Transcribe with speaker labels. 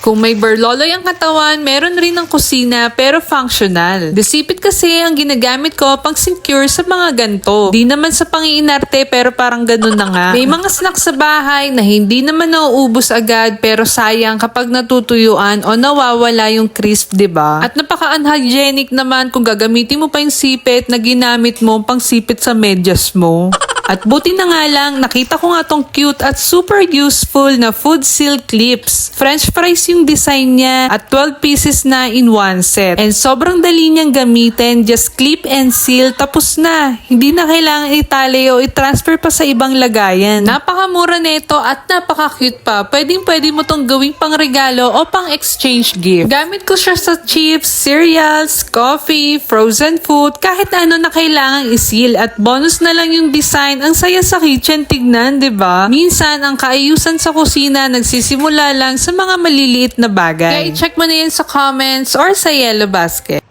Speaker 1: Kung may burloloy ang katawan, meron rin ang kusina pero functional. Desipit kasi ang ginagamit ko pang secure sa mga ganto. Di naman sa pangiinarte pero parang ganun na nga. May mga snacks sa bahay na hindi naman nauubos agad pero sayang kapag natutuyuan o nawawala yung crisp, diba? At napaka-unhygienic naman kung gagamitin mo pa yung sipit na ginamit mo pang sipit sa medyas mo. At buti na nga lang, nakita ko nga tong cute at super useful na food seal clips. French fries yung design niya at 12 pieces na in one set. And sobrang dali niyang gamitin, just clip and seal, tapos na. Hindi na kailangan itali o i-transfer pa sa ibang lagayan. Napakamura nito at napaka-cute pa. Pwede mo tong gawing pang regalo o pang exchange gift. Gamit ko siya sa chips, cereals, coffee, frozen food, kahit ano na kailangan i-seal. At bonus na lang yung design. Ang saya sa kitchen tignan, 'di ba? Minsan ang kaayusan sa kusina nagsisimula lang sa mga maliliit na bagay. Kaya i-check mo na yan sa comments or sa yellow basket.